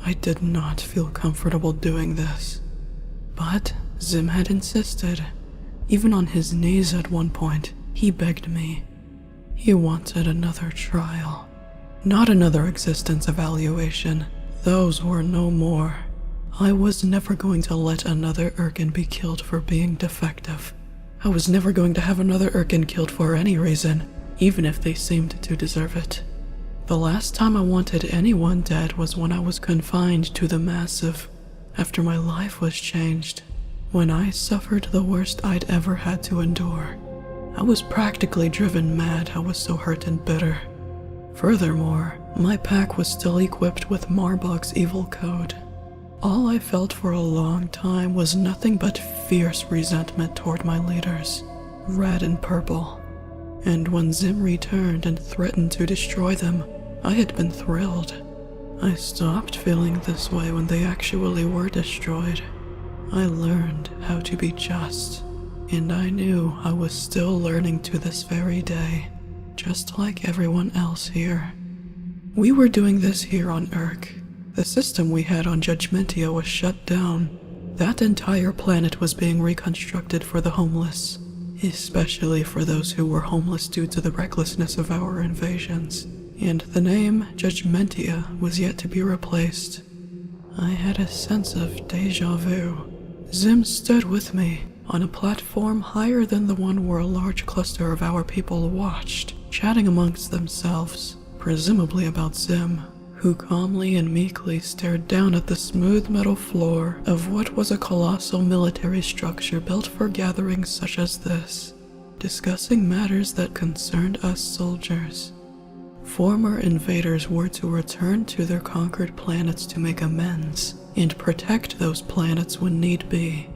I did not feel comfortable doing this. But Zim had insisted. Even on his knees at one point, he begged me. He wanted another trial. Not another existence evaluation. Those were no more. I was never going to let another Urkin be killed for being defective. I was never going to have another Urkin killed for any reason, even if they seemed to deserve it. The last time I wanted anyone dead was when I was confined to the Massive, after my life was changed, when I suffered the worst I'd ever had to endure. I was practically driven mad. I was so hurt and bitter. Furthermore, my pack was still equipped with Marbog's evil code. All I felt for a long time was nothing but fierce resentment toward my leaders, red and purple. And when Zim returned and threatened to destroy them, I had been thrilled. I stopped feeling this way when they actually were destroyed. I learned how to be just, and I knew I was still learning to this very day, just like everyone else here. We were doing this here on Urk. The system we had on Judgmentia was shut down. That entire planet was being reconstructed for the homeless, especially for those who were homeless due to the recklessness of our invasions. And the name Judgmentia was yet to be replaced. I had a sense of deja vu. Zim stood with me on a platform higher than the one where a large cluster of our people watched, chatting amongst themselves, presumably about Zim, who calmly and meekly stared down at the smooth metal floor of what was a colossal military structure built for gatherings such as this, discussing matters that concerned us soldiers. Former invaders were to return to their conquered planets to make amends and protect those planets when need be.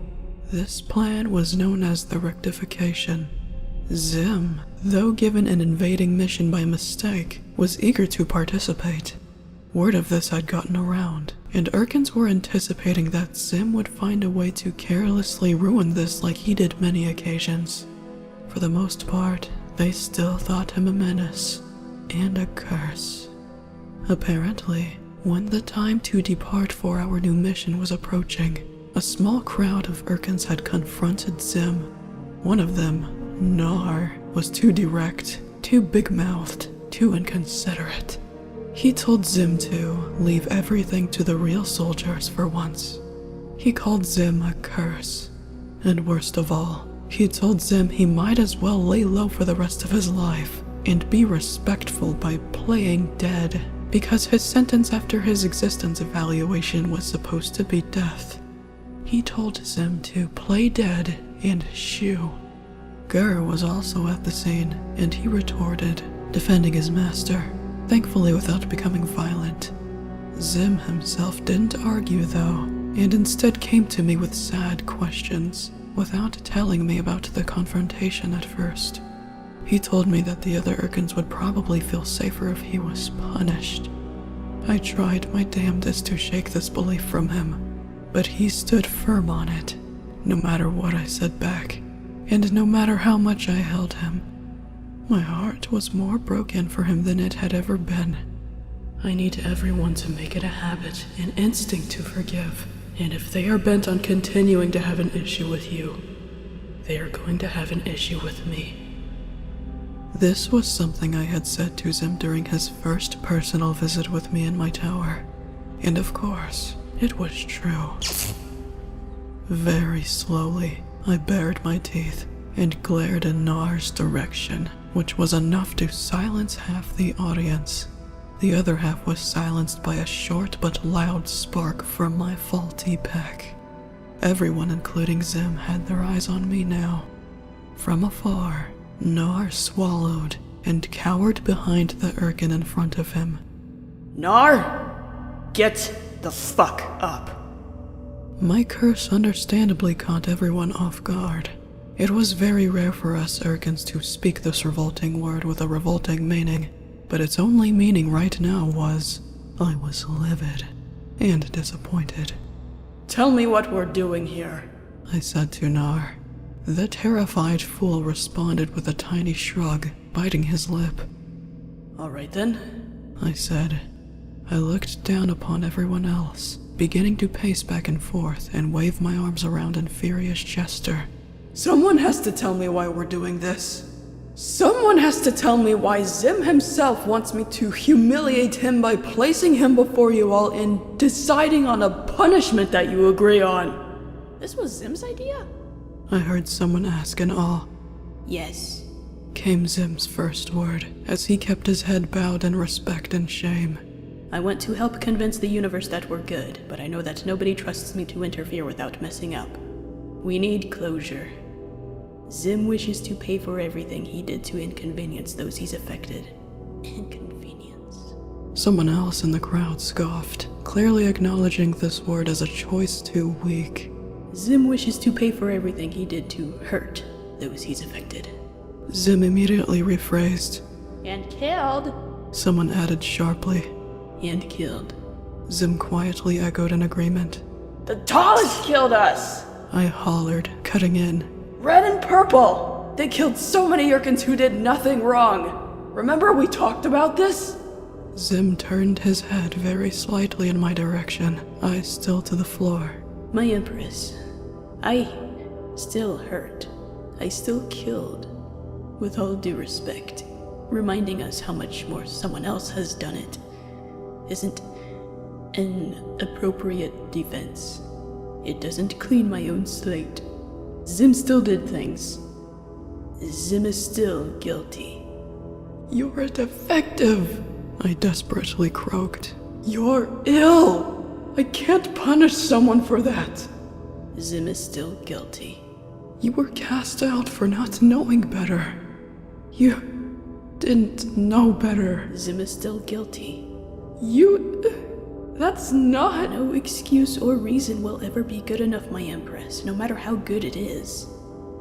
This plan was known as the Rectification. Zim, though given an invading mission by mistake, was eager to participate. Word of this had gotten around, and Urkins were anticipating that Zim would find a way to carelessly ruin this like he did many occasions. For the most part, they still thought him a menace and a curse. Apparently, when the time to depart for our new mission was approaching, a small crowd of Urkins had confronted Zim. One of them, Nar, was too direct, too big-mouthed, too inconsiderate. He told Zim to leave everything to the real soldiers for once. He called Zim a curse. And worst of all, he told Zim he might as well lay low for the rest of his life and be respectful by playing dead, because his sentence after his existence evaluation was supposed to be death. He told Zim to play dead and shoo. Gur was also at the scene, and he retorted, defending his master, thankfully without becoming violent. Zim himself didn't argue though, and instead came to me with sad questions, without telling me about the confrontation at first. He told me that the other Urkins would probably feel safer if he was punished. I tried my damnedest to shake this belief from him, but he stood firm on it, no matter what I said back, and no matter how much I held him. My heart was more broken for him than it had ever been. I need everyone to make it a habit, an instinct to forgive, and if they are bent on continuing to have an issue with you, they are going to have an issue with me. This was something I had said to Zim during his first personal visit with me in my tower, and of course, it was true. Very slowly, I bared my teeth and glared in Nar's direction, which was enough to silence half the audience. The other half was silenced by a short but loud spark from my faulty pack. Everyone, including Zim, had their eyes on me now. From afar, Nar swallowed and cowered behind the Urkin in front of him. Nar! Get the fuck up! My curse understandably caught everyone off guard. It was very rare for us Urkins to speak this revolting word with a revolting meaning, but its only meaning right now was, I was livid and disappointed. Tell me what we're doing here, I said to Nar. The terrified fool responded with a tiny shrug, biting his lip. Alright then, I said. I looked down upon everyone else, beginning to pace back and forth and wave my arms around in furious gesture. Someone has to tell me why we're doing this. Someone has to tell me why Zim himself wants me to humiliate him by placing him before you all and deciding on a punishment that you agree on. This was Zim's idea? I heard someone ask in awe. Yes. Came Zim's first word, as he kept his head bowed in respect and shame. I want to help convince the universe that we're good, but I know that nobody trusts me to interfere without messing up. We need closure. Zim wishes to pay for everything he did to inconvenience those he's affected. Inconvenience. Someone else in the crowd scoffed, clearly acknowledging this word as a choice too weak. Zim wishes to pay for everything he did to hurt those he's affected. Zim immediately rephrased. And killed. Someone added sharply. And killed. Zim quietly echoed in agreement. The tallest killed us! I hollered, cutting in. Red and purple! They killed so many Urkins who did nothing wrong. Remember we talked about this? Zim turned his head very slightly in my direction, eyes still to the floor. My Empress, I still hurt. I still killed. With all due respect, reminding us how much more someone else has done it isn't an appropriate defense. It doesn't clean my own slate. Zim still did things. Zim is still guilty. You're a defective, I desperately croaked. You're ill! I can't punish someone for that. Zim is still guilty. You were cast out for not knowing better. You didn't know better. Zim is still guilty. That's not... No excuse or reason will ever be good enough, my Empress, no matter how good it is.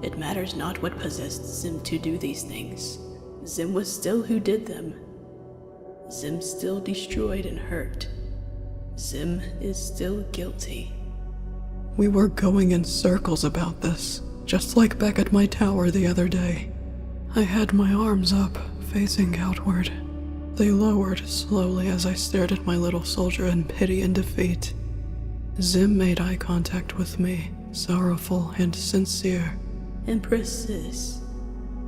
It matters not what possessed Zim to do these things. Zim was still who did them. Zim still destroyed and hurt. Zim is still guilty. We were going in circles about this, just like back at my tower the other day. I had my arms up, facing outward. They lowered slowly as I stared at my little soldier in pity and defeat. Zim made eye contact with me, sorrowful and sincere. Empresses,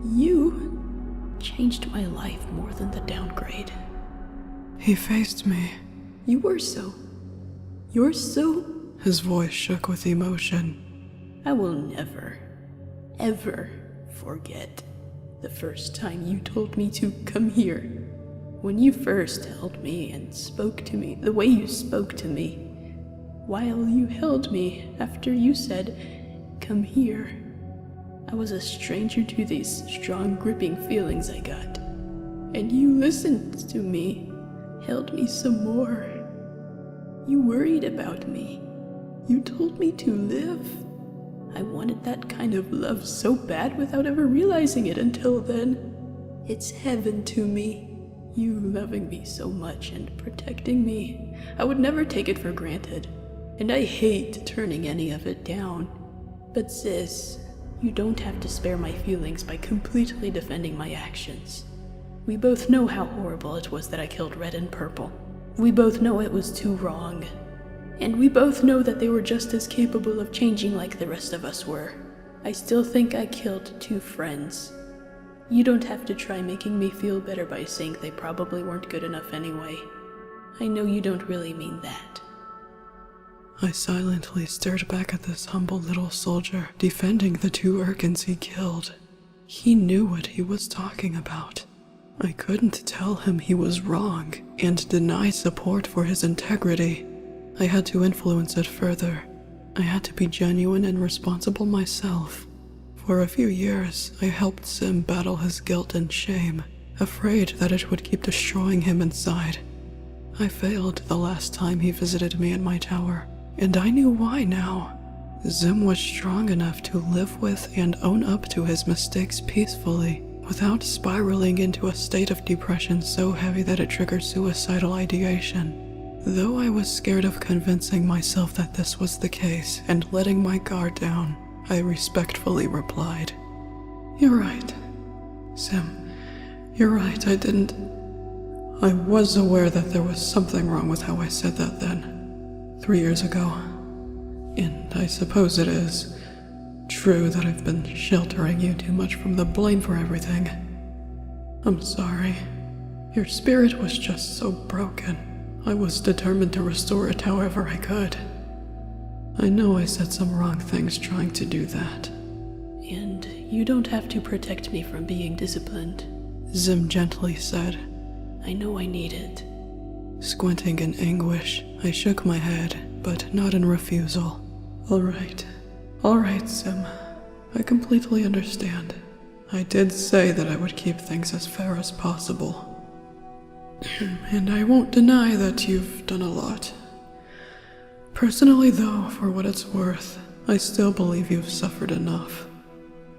you changed my life more than the downgrade. He faced me. You're so... His voice shook with emotion. I will never, ever forget the first time you told me to come here. When you first held me and spoke to me the way you spoke to me, while you held me after you said, "Come here," I was a stranger to these strong, gripping feelings I got. And you listened to me, held me some more. You worried about me. You told me to live. I wanted that kind of love so bad without ever realizing it until then. It's heaven to me. You loving me so much and protecting me. I would never take it for granted. And I hate turning any of it down. But sis, you don't have to spare my feelings by completely defending my actions. We both know how horrible it was that I killed Red and Purple. We both know it was too wrong. And we both know that they were just as capable of changing like the rest of us were. I still think I killed two friends. You don't have to try making me feel better by saying they probably weren't good enough anyway. I know you don't really mean that. I silently stared back at this humble little soldier, defending the two Urkins he killed. He knew what he was talking about. I couldn't tell him he was wrong and deny support for his integrity. I had to influence it further. I had to be genuine and responsible myself. For a few years, I helped Zim battle his guilt and shame, afraid that it would keep destroying him inside. I failed the last time he visited me in my tower, and I knew why now. Zim was strong enough to live with and own up to his mistakes peacefully, without spiraling into a state of depression so heavy that it triggered suicidal ideation. Though I was scared of convincing myself that this was the case and letting my guard down, I respectfully replied, "You're right, Zim. You're right, I was aware that there was something wrong with how I said that then, 3 years ago. And I suppose it is true that I've been sheltering you too much from the blame for everything. I'm sorry. Your spirit was just so broken. I was determined to restore it however I could. I know I said some wrong things trying to do that. And you don't have to protect me from being disciplined. Zim gently said. I know I need it. Squinting in anguish, I shook my head, but not in refusal. All right, Zim. I completely understand. I did say that I would keep things as fair as possible. And I won't deny that you've done a lot. Personally, though, for what it's worth, I still believe you've suffered enough.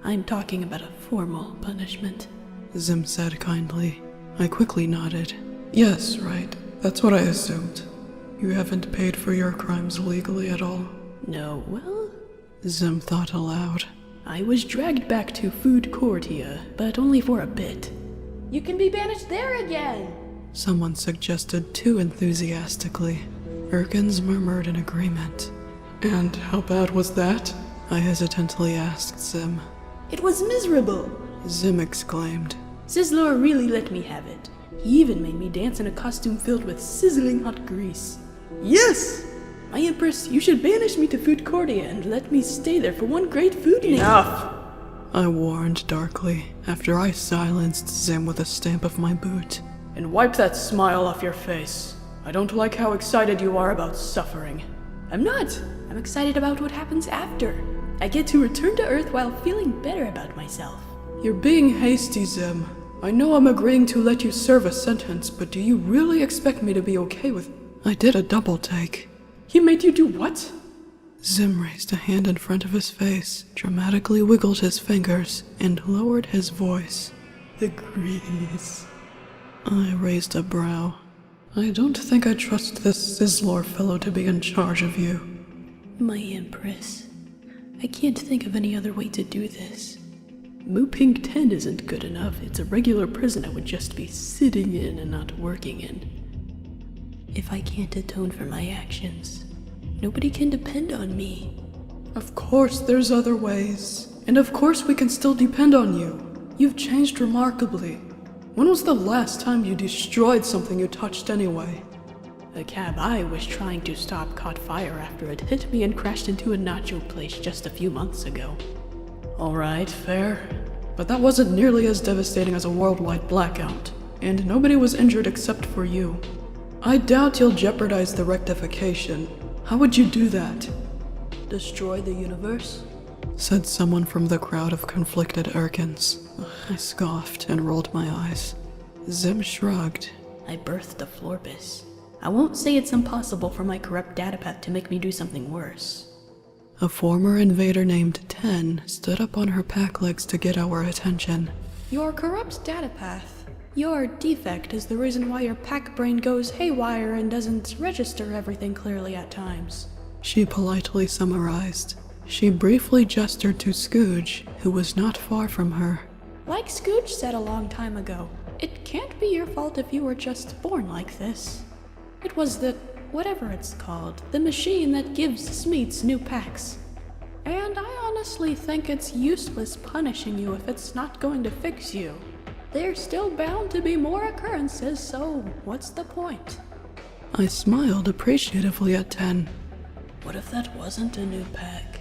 I'm talking about a formal punishment. Zim said kindly. I quickly nodded. Yes, right. That's what I assumed. You haven't paid for your crimes legally at all. No, well... Zim thought aloud. I was dragged back to Food Courtia, but only for a bit. You can be banished there again! Someone suggested too enthusiastically. Erkins murmured in agreement. And how bad was that? I hesitantly asked Zim. It was miserable! Zim exclaimed. Sizzlor really let me have it. He even made me dance in a costume filled with sizzling hot grease. Yes! My Empress, you should banish me to Food Courtia and let me stay there for one great food night. Enough! I warned darkly, after I silenced Zim with a stamp of my boot. And wipe that smile off your face. I don't like how excited you are about suffering. I'm not. I'm excited about what happens after. I get to return to Earth while feeling better about myself. You're being hasty, Zim. I know I'm agreeing to let you serve a sentence, but do you really expect me to be okay with... I did a double take. He made you do what? Zim raised a hand in front of his face, dramatically wiggled his fingers, and lowered his voice. The grease. I raised a brow. I don't think I trust this Sizzlor fellow to be in charge of you. My Empress, I can't think of any other way to do this. Mu Pink 10 isn't good enough. It's a regular prison I would just be sitting in and not working in. If I can't atone for my actions, nobody can depend on me. Of course there's other ways. And of course we can still depend on you. You've changed remarkably. When was the last time you destroyed something you touched anyway? The cab I was trying to stop caught fire after it hit me and crashed into a nacho place just a few months ago. Alright, fair. But that wasn't nearly as devastating as a worldwide blackout, and nobody was injured except for you. I doubt you'll jeopardize the rectification. How would you do that? Destroy the universe? Said someone from the crowd of conflicted Erkins. I scoffed and rolled my eyes. Zim shrugged. I birthed a Florbus. I won't say it's impossible for my corrupt datapath to make me do something worse. A former invader named Ten stood up on her pack legs to get our attention. Your corrupt datapath. Your defect is the reason why your pack brain goes haywire and doesn't register everything clearly at times. She politely summarized. She briefly gestured to Scooge, who was not far from her. Like Scooge said a long time ago, it can't be your fault if you were just born like this. It was the, whatever it's called, the machine that gives Smeets new packs. And I honestly think it's useless punishing you if it's not going to fix you. There's still bound to be more occurrences, so what's the point? I smiled appreciatively at Ten. What if that wasn't a new pack?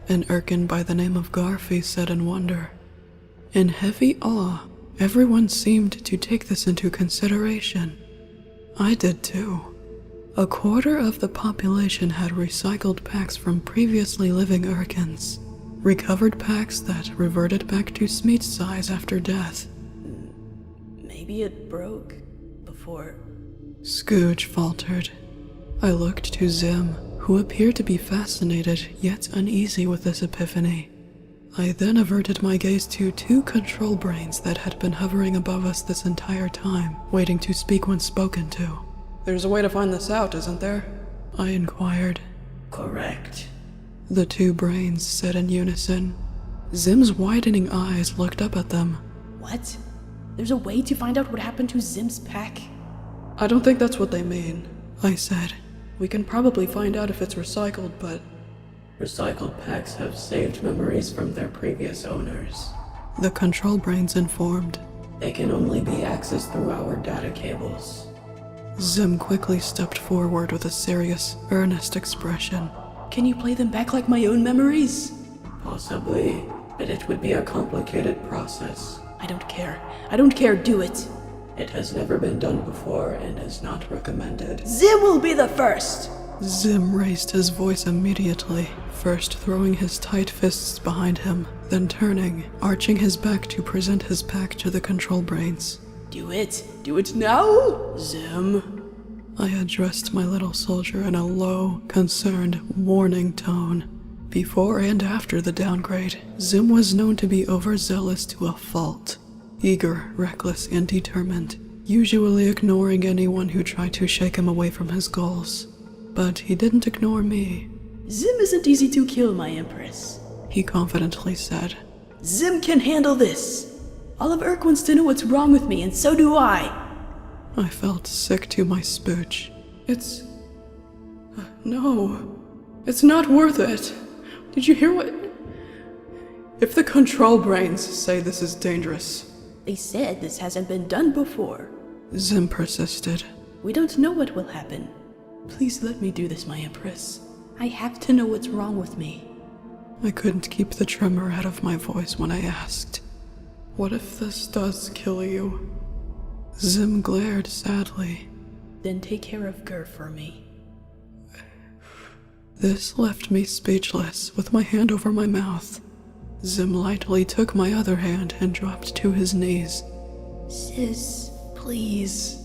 An Erkin by the name of Garfy said in wonder. In heavy awe, everyone seemed to take this into consideration. I did too. 1/4 of the population had recycled packs from previously living Erkins. Recovered packs that reverted back to Smeet's size after death. Maybe it broke before... Scooge faltered. I looked to Zim, who appeared to be fascinated yet uneasy with this epiphany. I then averted my gaze to 2 control brains that had been hovering above us this entire time, waiting to speak when spoken to. There's a way to find this out, isn't there? I inquired. Correct. The 2 brains said in unison. Zim's widening eyes looked up at them. What? There's a way to find out what happened to Zim's pack? I don't think that's what they mean, I said. We can probably find out if it's recycled, but... Recycled packs have saved memories from their previous owners. The control brains informed. They can only be accessed through our data cables. Zim quickly stepped forward with a serious, earnest expression. Can you play them back like my own memories? Possibly, but it would be a complicated process. I don't care. I don't care, do it. It has never been done before and is not recommended. Zim will be the first! Zim raised his voice immediately, first throwing his tight fists behind him, then turning, arching his back to present his pack to the control brains. Do it. Do it now, Zim. I addressed my little soldier in a low, concerned, warning tone. Before and after the downgrade, Zim was known to be overzealous to a fault. Eager, reckless, and determined, usually ignoring anyone who tried to shake him away from his goals. But he didn't ignore me. Zim isn't easy to kill, my Empress, he confidently said. Zim can handle this. All of Urk wants to know what's wrong with me, and so do I. I felt sick to my spooch. It's... no. It's not worth it. Did you hear what... If the control brains say this is dangerous... They said this hasn't been done before. Zim persisted. We don't know what will happen. Please let me do this, my Empress. I have to know what's wrong with me. I couldn't keep the tremor out of my voice when I asked, "What if this does kill you?" Zim glared sadly. Then take care of Gur for me. This left me speechless, with my hand over my mouth. Zim lightly took my other hand and dropped to his knees. Sis, please.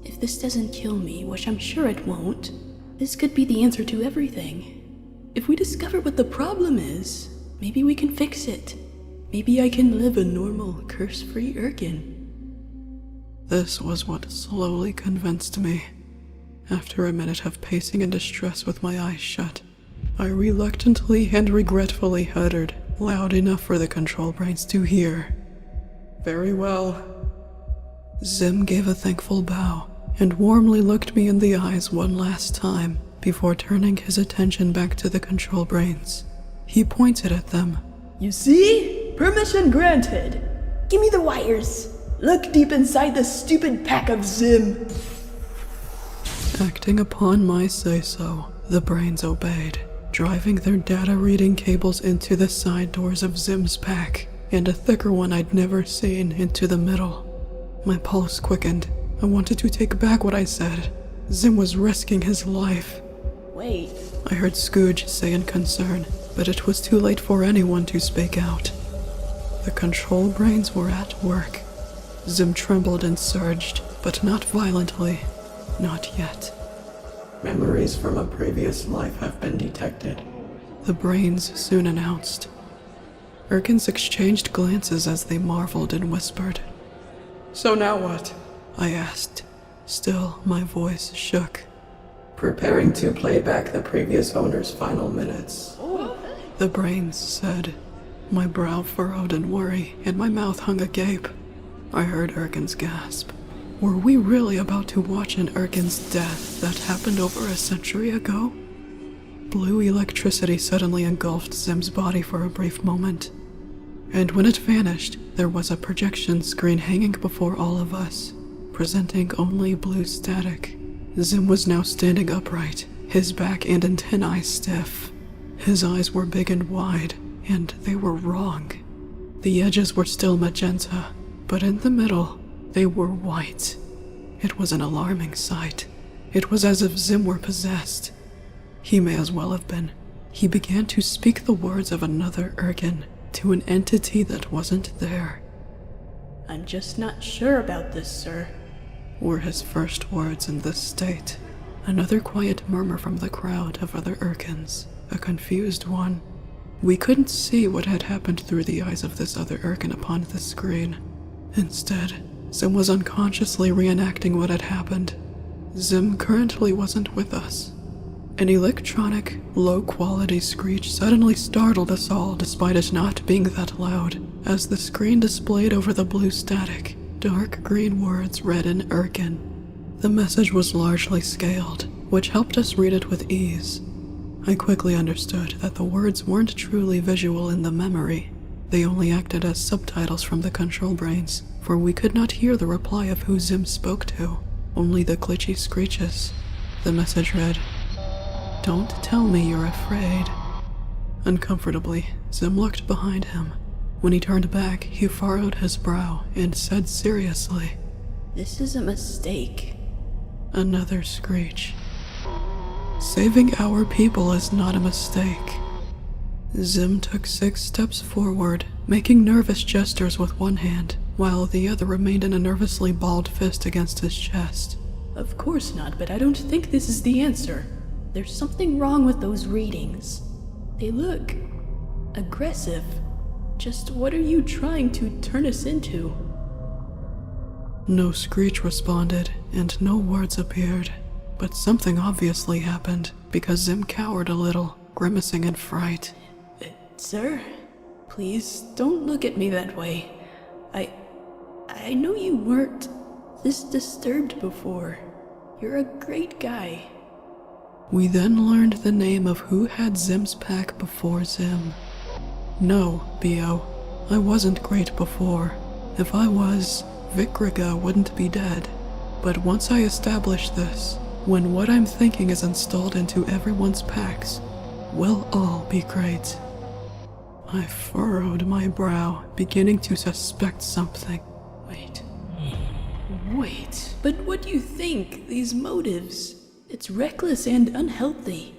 If this doesn't kill me, which I'm sure it won't, this could be the answer to everything. If we discover what the problem is, maybe we can fix it. Maybe I can live a normal, curse-free Urkin. This was what slowly convinced me. After a minute of pacing in distress with my eyes shut, I reluctantly and regretfully uttered, loud enough for the control brains to hear, "Very well." Zim gave a thankful bow and warmly looked me in the eyes one last time before turning his attention back to the control brains. He pointed at them. You see? Permission granted. Give me the wires. Look deep inside the stupid pack of Zim. Acting upon my say-so, the brains obeyed, driving their data-reading cables into the side doors of Zim's pack, and a thicker one I'd never seen into the middle. My pulse quickened. I wanted to take back what I said. Zim was risking his life. Wait. I heard Scooge say in concern, but it was too late for anyone to speak out. The control brains were at work. Zim trembled and surged, but not violently. Not yet. Memories from a previous life have been detected. The brains soon announced. Urkins exchanged glances as they marveled and whispered. "So now what?" I asked. Still, my voice shook. Preparing to play back the previous owner's final minutes. The brains said. My brow furrowed in worry, and my mouth hung agape. I heard Urkin's gasp. Were we really about to watch an Urkin's death that happened over a century ago? Blue electricity suddenly engulfed Zim's body for a brief moment. And when it vanished, there was a projection screen hanging before all of us, presenting only blue static. Zim was now standing upright, his back and antennae stiff. His eyes were big and wide, and they were wrong. The edges were still magenta, but in the middle, they were white. It was an alarming sight. It was as if Zim were possessed. He may as well have been. He began to speak the words of another Urkin to an entity that wasn't there. I'm just not sure about this, sir, were his first words in this state. Another quiet murmur from the crowd of other Urkins, a confused one. We couldn't see what had happened through the eyes of this other Urkin upon the screen. Instead, Zim was unconsciously reenacting what had happened. Zim currently wasn't with us. An electronic, low-quality screech suddenly startled us all despite it not being that loud, as the screen displayed over the blue static dark green words read in Urkin. The message was largely scaled, which helped us read it with ease. I quickly understood that the words weren't truly visual in the memory. They only acted as subtitles from the control brains, for we could not hear the reply of who Zim spoke to, only the glitchy screeches. The message read, "Don't tell me you're afraid." Uncomfortably, Zim looked behind him. When he turned back, he furrowed his brow and said seriously, This is a mistake. Another screech. Saving our people is not a mistake. Zim took 6 steps forward, making nervous gestures with one hand, while the other remained in a nervously balled fist against his chest. Of course not, but I don't think this is the answer. There's something wrong with those readings. They look aggressive. Just what are you trying to turn us into? No screech responded, and no words appeared. But something obviously happened, because Zim cowered a little, grimacing in fright. Sir, please don't look at me that way. I know you weren't this disturbed before. You're a great guy. We then learned the name of who had Zim's pack before Zim. No, Bio, I wasn't great before. If I was, Vikriga wouldn't be dead. But once I established this, when what I'm thinking is installed into everyone's packs, we'll all be great. I furrowed my brow, beginning to suspect something. Wait, but what do you think? These motives? It's reckless and unhealthy.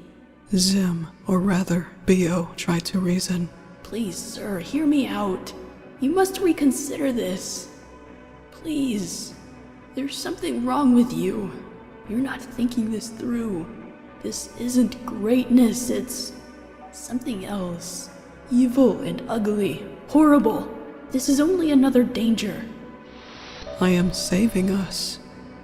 Zim, or rather, Bio, tried to reason. Please, sir, hear me out. You must reconsider this. Please. There's something wrong with you. You're not thinking this through. This isn't greatness, it's something else. Evil and ugly. Horrible. This is only another danger. I am saving us.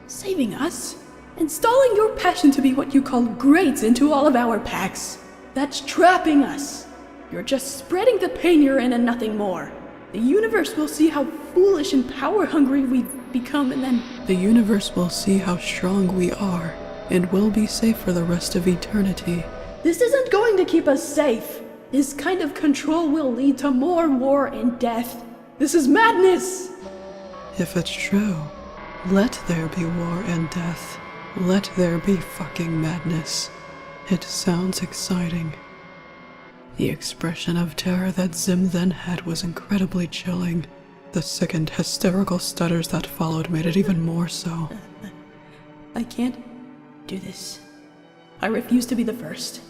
Saving us? Installing your passion to be what you call great into all of our packs. That's trapping us. You're just spreading the pain you're in and nothing more. The universe will see how foolish and power-hungry we've become, and then The universe will see how strong we are, and we'll be safe for the rest of eternity. this isn't going to keep us safe. This kind of control will lead to more war and death. This is madness! If it's true, let there be war and death. Let there be fucking madness. It sounds exciting. The expression of terror that Zim then had was incredibly chilling. The sickened, hysterical stutters that followed made it even more so. I can't do this. I refuse to be the first.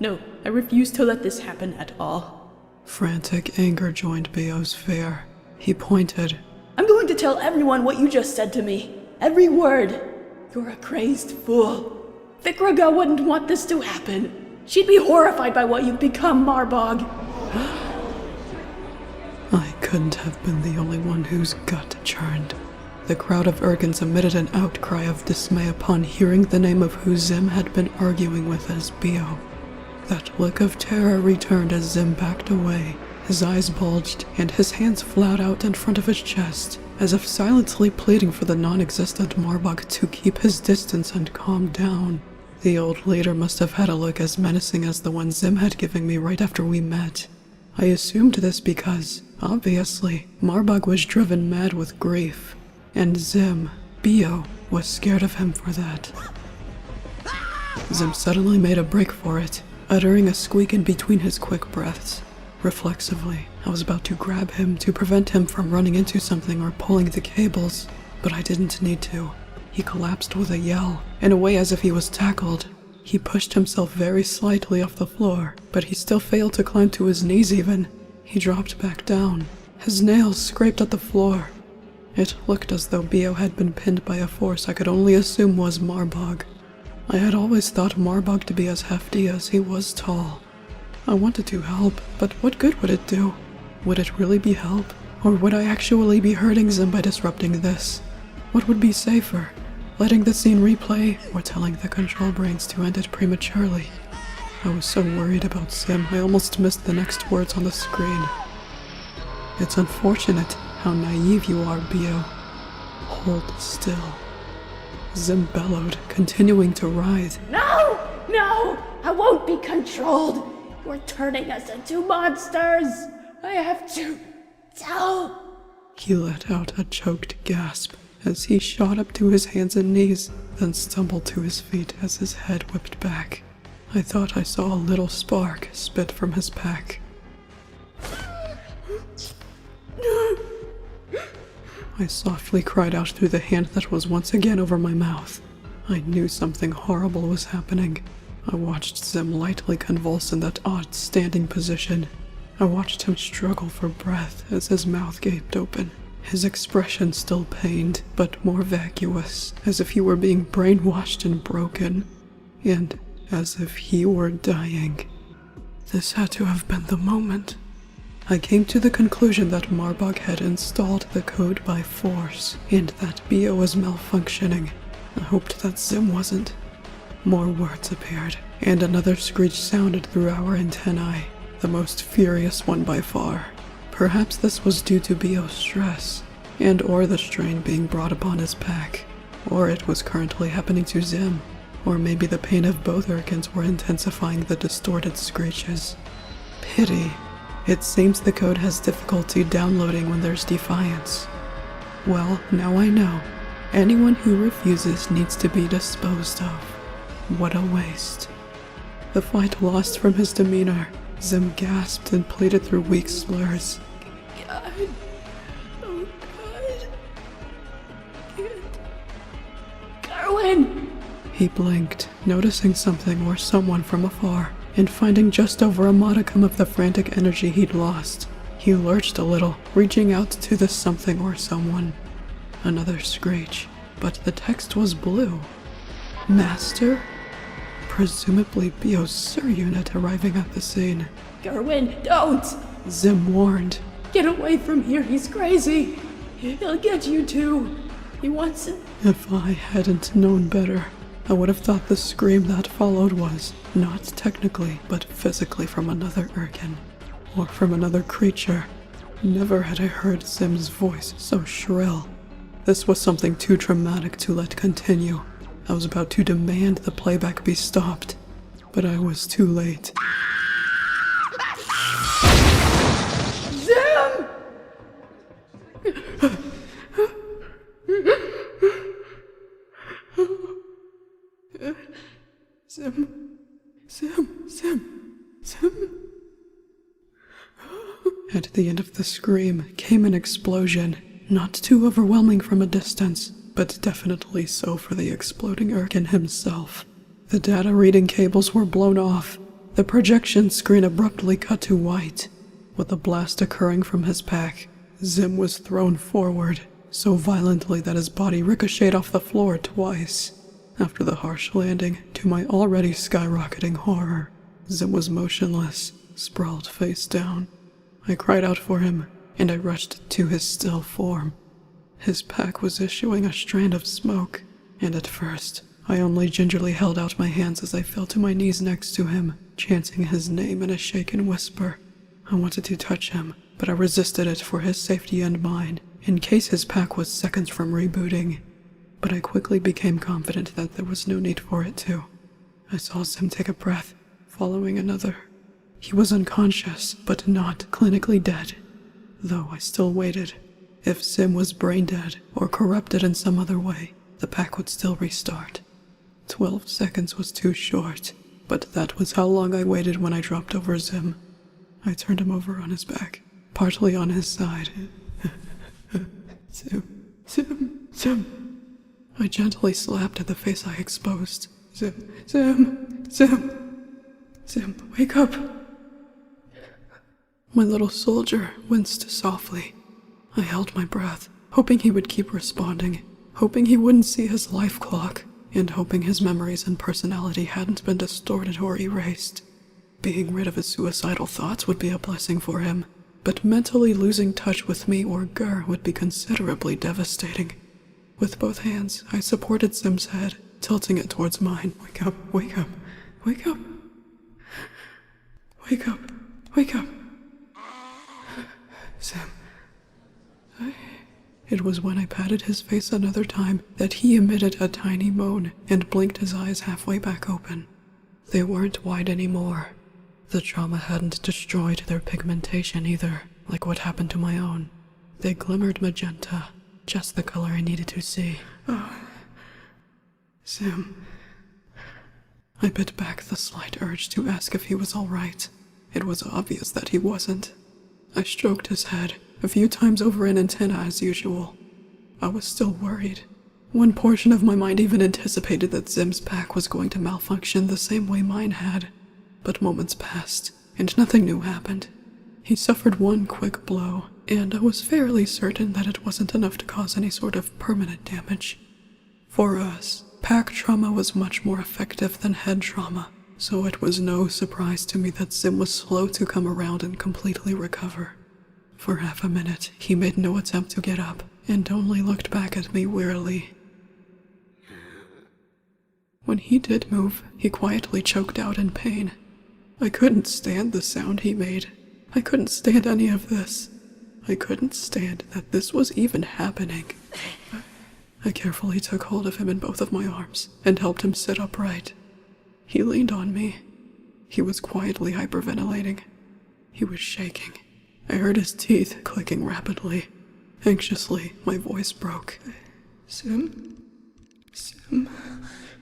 No, I refuse to let this happen at all. Frantic anger joined Bio's fear. He pointed. I'm going to tell everyone what you just said to me. Every word. You're a crazed fool. Vikriga wouldn't want this to happen. She'd be horrified by what you've become, Marbog. I couldn't have been the only one whose gut churned. The crowd of Urgans emitted an outcry of dismay upon hearing the name of who Zim had been arguing with as Bio. That look of terror returned as Zim backed away. His eyes bulged, and his hands flat out in front of his chest, as if silently pleading for the non-existent Marbog to keep his distance and calm down. The old leader must have had a look as menacing as the one Zim had given me right after we met. I assumed this because, obviously, Marbog was driven mad with grief, and Zim, Bio, was scared of him for that. Zim suddenly made a break for it, uttering a squeak in between his quick breaths. Reflexively, I was about to grab him to prevent him from running into something or pulling the cables, but I didn't need to. He collapsed with a yell, in a way as if he was tackled. He pushed himself very slightly off the floor, but he still failed to climb to his knees even. He dropped back down. His nails scraped at the floor. It looked as though Bio had been pinned by a force I could only assume was Marbog. I had always thought Marbog to be as hefty as he was tall. I wanted to help, but what good would it do? Would it really be help? Or would I actually be hurting Zim by disrupting this? What would be safer? Letting the scene replay, or telling the control brains to end it prematurely? I was so worried about Zim, I almost missed the next words on the screen. It's unfortunate how naive you are, Bio. Hold still. Zim bellowed, continuing to writhe. No! No! I won't be controlled! You're turning us into monsters! I have to tell. He let out a choked gasp as he shot up to his hands and knees, then stumbled to his feet as his head whipped back. I thought I saw a little spark spit from his pack. I softly cried out through the hand that was once again over my mouth. I knew something horrible was happening. I watched Zim lightly convulse in that odd standing position. I watched him struggle for breath as his mouth gaped open. His expression still pained, but more vacuous, as if he were being brainwashed and broken, and as if he were dying. This had to have been the moment. I came to the conclusion that Marbach had installed the code by force, and that Bio was malfunctioning. I hoped that Zim wasn't. More words appeared, and another screech sounded through our antennae, the most furious one by far. Perhaps this was due to Bio's stress, and or the strain being brought upon his pack, or it was currently happening to Zim, or maybe the pain of both Urkins were intensifying the distorted screeches. Pity. It seems the code has difficulty downloading when there's defiance. Well, now I know. Anyone who refuses needs to be disposed of. What a waste. The fight lost from his demeanor. Zim gasped and pleaded through weak slurs. God. Oh, God. Garwin! He blinked, noticing something or someone from afar, and finding just over a modicum of the frantic energy he'd lost. He lurched a little, reaching out to the something or someone. Another screech, but the text was blue. Master? Presumably Bio's Sur unit arriving at the scene. Garwin, don't! Zim warned. Get away from here, he's crazy! He'll get you too! He wants it. If I hadn't known better, I would have thought the scream that followed was, not technically, but physically from another Urkin, or from another creature. Never had I heard Zim's voice so shrill. This was something too traumatic to let continue. I was about to demand the playback be stopped, but I was too late. Zim! Zim. At the end of the scream came an explosion, not too overwhelming from a distance, but definitely so for the exploding Urkin himself. The data reading cables were blown off. The projection screen abruptly cut to white. With the blast occurring from his pack, Zim was thrown forward, so violently that his body ricocheted off the floor twice. After the harsh landing, to my already skyrocketing horror, Zim was motionless, sprawled face down. I cried out for him, and I rushed to his still form. His pack was issuing a strand of smoke, and at first, I only gingerly held out my hands as I fell to my knees next to him, chanting his name in a shaken whisper. I wanted to touch him, but I resisted it for his safety and mine, in case his pack was seconds from rebooting. But I quickly became confident that there was no need for it to. I saw Zim take a breath, following another. He was unconscious, but not clinically dead, though I still waited. If Zim was brain dead or corrupted in some other way, the pack would still restart. 12 seconds was too short, but that was how long I waited when I dropped over Zim. I turned him over on his back, partly on his side. Zim. I gently slapped at the face I exposed. Zim, wake up. My little soldier winced softly. I held my breath, hoping he would keep responding, hoping he wouldn't see his life clock, and hoping his memories and personality hadn't been distorted or erased. Being rid of his suicidal thoughts would be a blessing for him, but mentally losing touch with me or Gur would be considerably devastating. With both hands, I supported Zim's head, tilting it towards mine. Wake up, wake up, wake up. Wake up, wake up. Zim. It was when I patted his face another time that he emitted a tiny moan and blinked his eyes halfway back open. They weren't wide anymore. The trauma hadn't destroyed their pigmentation either, like what happened to my own. They glimmered magenta, just the color I needed to see. Oh. Zim. I bit back the slight urge to ask if he was all right. It was obvious that he wasn't. I stroked his head, a few times over an antenna as usual. I was still worried. One portion of my mind even anticipated that Zim's pack was going to malfunction the same way mine had. But moments passed, and nothing new happened. He suffered one quick blow, and I was fairly certain that it wasn't enough to cause any sort of permanent damage. For us, pack trauma was much more effective than head trauma, so it was no surprise to me that Zim was slow to come around and completely recover. For half a minute, he made no attempt to get up, and only looked back at me wearily. When he did move, he quietly choked out in pain. I couldn't stand the sound he made. I couldn't stand any of this. I couldn't stand that this was even happening. I carefully took hold of him in both of my arms and helped him sit upright. He leaned on me. He was quietly hyperventilating. He was shaking. I heard his teeth clicking rapidly. Anxiously, my voice broke. Zim?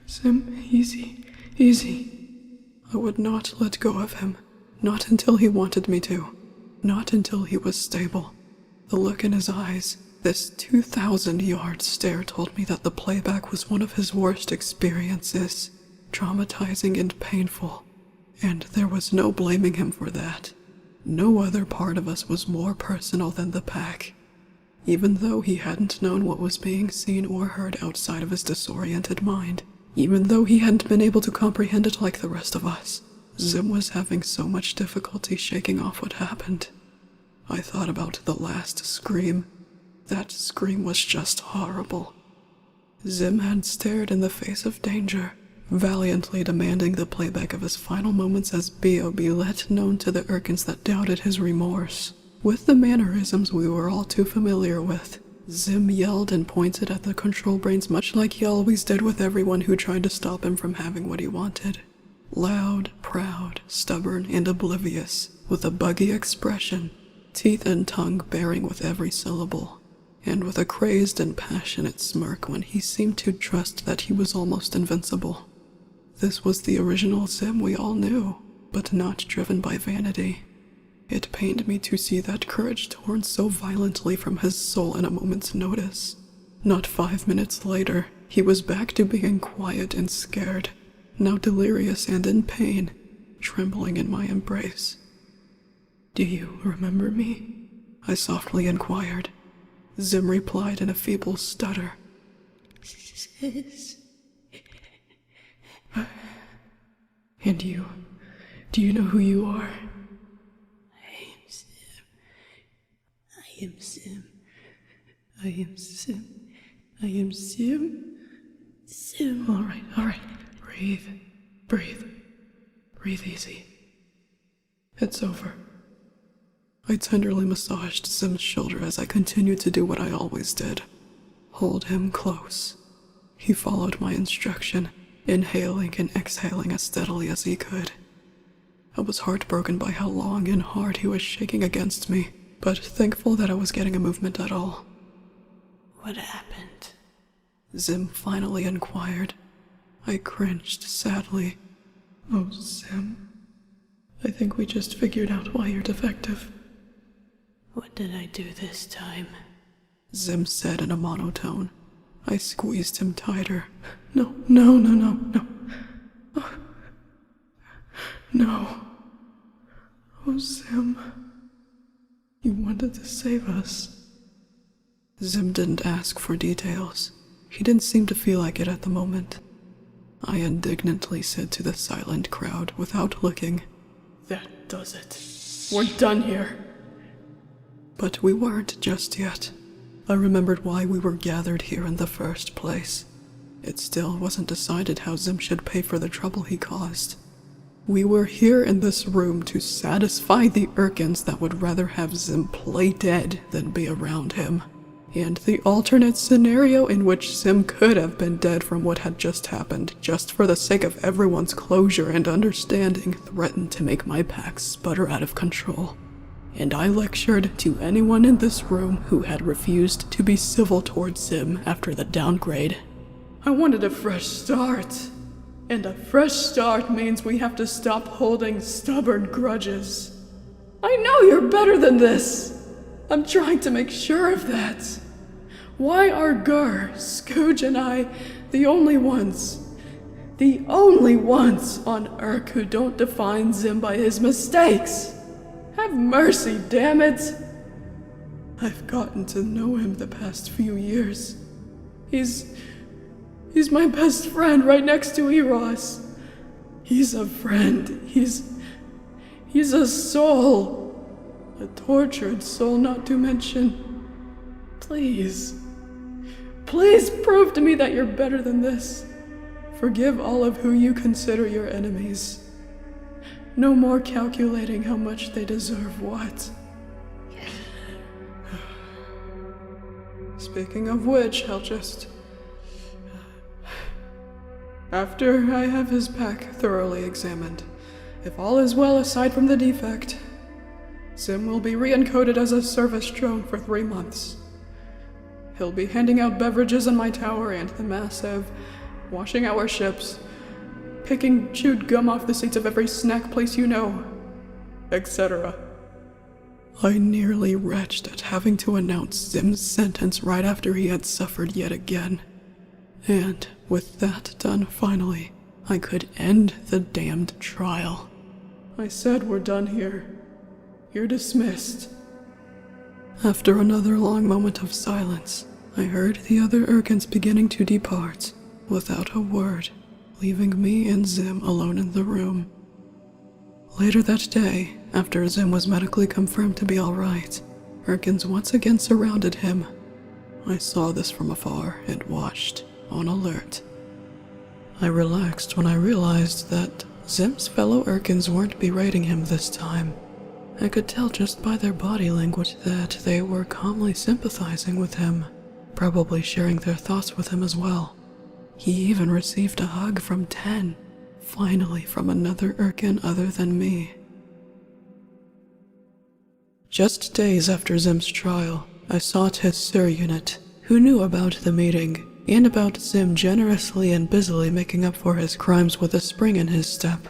Zim, easy, easy. I would not let go of him. Not until he wanted me to. Not until he was stable. The look in his eyes, this 2,000-yard stare told me that the playback was one of his worst experiences. Traumatizing and painful. And there was no blaming him for that. No other part of us was more personal than the pack. Even though he hadn't known what was being seen or heard outside of his disoriented mind. Even though he hadn't been able to comprehend it like the rest of us. Zim was having so much difficulty shaking off what happened. I thought about the last scream. That scream was just horrible. Zim had stared in the face of danger, valiantly demanding the playback of his final moments as B.O. be let known to the Urkins that doubted his remorse. With the mannerisms we were all too familiar with, Zim yelled and pointed at the control brains much like he always did with everyone who tried to stop him from having what he wanted. Loud, proud, stubborn, and oblivious, with a buggy expression, teeth and tongue baring with every syllable, and with a crazed and passionate smirk when he seemed to trust that he was almost invincible. This was the original Zim we all knew, but not driven by vanity. It pained me to see that courage torn so violently from his soul in a moment's notice. Not 5 minutes later, he was back to being quiet and scared, now delirious and in pain, trembling in my embrace. "Do you remember me?" I softly inquired. Zim replied in a feeble stutter. Sis. And do you know who you are? I am Zim. I am Zim. I am Zim. Zim. All right. Breathe easy. It's over. I tenderly massaged Zim's shoulder as I continued to do what I always did. Hold him close. He followed my instruction, inhaling and exhaling as steadily as he could. I was heartbroken by how long and hard he was shaking against me, but thankful that I was getting a movement at all. What happened? Zim finally inquired. I cringed sadly. Oh, Zim. I think we just figured out why you're defective. What did I do this time? Zim said in a monotone. I squeezed him tighter. No. No. Oh, Zim. You wanted to save us. Zim didn't ask for details. He didn't seem to feel like it at the moment. I indignantly said to the silent crowd without looking, "That does it. We're done here." But we weren't just yet. I remembered why we were gathered here in the first place. It still wasn't decided how Zim should pay for the trouble he caused. We were here in this room to satisfy the Urkins that would rather have Zim play dead than be around him. and the alternate scenario in which Zim could have been dead from what had just happened, just for the sake of everyone's closure and understanding, threatened to make my pack sputter out of control. And I lectured to anyone in this room who had refused to be civil towards Zim after the downgrade. I wanted a fresh start. And a fresh start means we have to stop holding stubborn grudges. I know you're better than this. I'm trying to make sure of that. Why are Gur, Scooge, and I the only ones on Urk who don't define Zim by his mistakes? Have mercy, damn it! I've gotten to know him the past few years. He's my best friend right next to Eros. He's a friend. He's a soul. A tortured soul, not to mention. Please prove to me that you're better than this. Forgive all of who you consider your enemies. No more calculating how much they deserve what. Speaking of which, I'll just... After I have his pack thoroughly examined, if all is well aside from the defect, Zim will be re-encoded as a service drone for 3 months. He'll be handing out beverages in my tower and the massive, washing our ships, picking chewed gum off the seats of every snack place you know, etc. I nearly retched at having to announce Zim's sentence right after he had suffered yet again. And with that done finally, I could end the damned trial. I said we're done here. You're dismissed. After another long moment of silence, I heard the other Urkins beginning to depart, without a word, leaving me and Zim alone in the room. Later that day, after Zim was medically confirmed to be alright, Urkins once again surrounded him. I saw this from afar and watched, on alert. I relaxed when I realized that Zim's fellow Urkins weren't berating him this time. I could tell just by their body language that they were calmly sympathizing with him, probably sharing their thoughts with him as well. He even received a hug from 10, finally from another Urkin other than me. Just days after Zim's trial, I sought his Sur unit, who knew about the meeting, and about Zim generously and busily making up for his crimes with a spring in his step.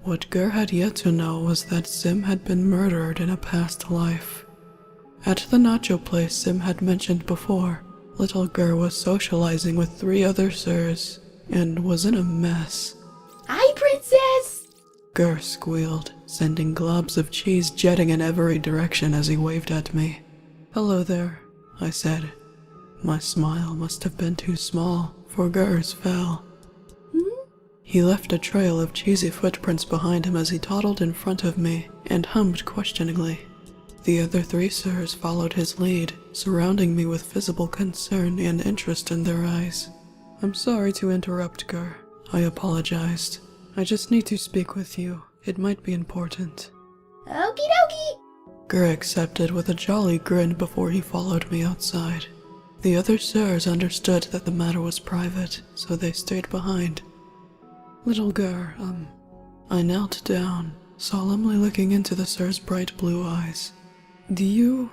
What Gur had yet to know was that Zim had been murdered in a past life. At the nacho place Zim had mentioned before, little Gur was socializing with 3 other Sirs, and was in a mess. Hi, Princess! Gur squealed, sending globs of cheese jetting in every direction as he waved at me. "Hello there," I said. My smile must have been too small, for Gur's fell. He left a trail of cheesy footprints behind him as he toddled in front of me and hummed questioningly. The other 3 Sirs followed his lead, surrounding me with visible concern and interest in their eyes. "I'm sorry to interrupt, Gur," I apologized. "I just need to speak with you. It might be important." Okie dokie! Gur accepted with a jolly grin before he followed me outside. The other Sirs understood that the matter was private, so they stayed behind. "Little Gur, I knelt down, solemnly looking into the Sir's bright blue eyes. Do you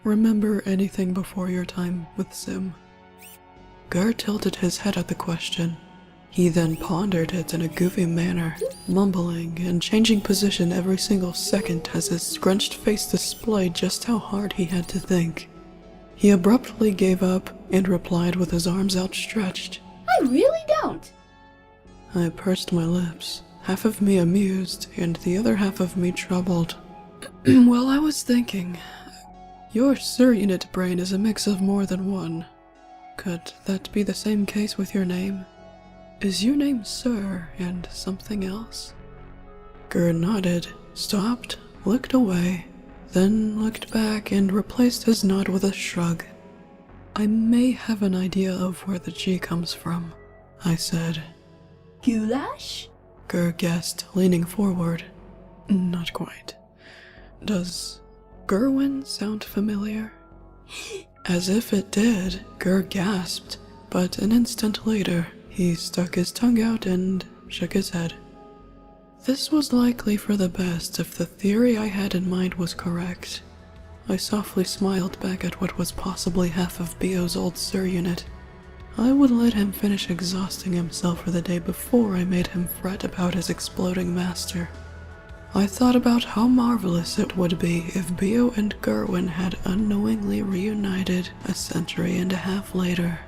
remember anything before your time with Zim?" Gur tilted his head at the question. He then pondered it in a goofy manner, mumbling and changing position every single second as his scrunched face displayed just how hard he had to think. He abruptly gave up and replied with his arms outstretched. I really don't. I pursed my lips, half of me amused and the other half of me troubled. Well, I was thinking, your Sur unit brain is a mix of more than one. Could that be the same case with your name? Is your name Sur and something else? Gur nodded, stopped, looked away, then looked back and replaced his nod with a shrug. I may have an idea of where the G comes from, I said. Goulash? Gur guessed, leaning forward. Not quite. Does Gerwin sound familiar? As if it did, Gur gasped, but an instant later, he stuck his tongue out and shook his head. This was likely for the best if the theory I had in mind was correct. I softly smiled back at what was possibly half of Bio's old Sir unit. I would let him finish exhausting himself for the day before I made him fret about his exploding master. I thought about how marvelous it would be if Bio and Gerwin had unknowingly reunited a century and a half later.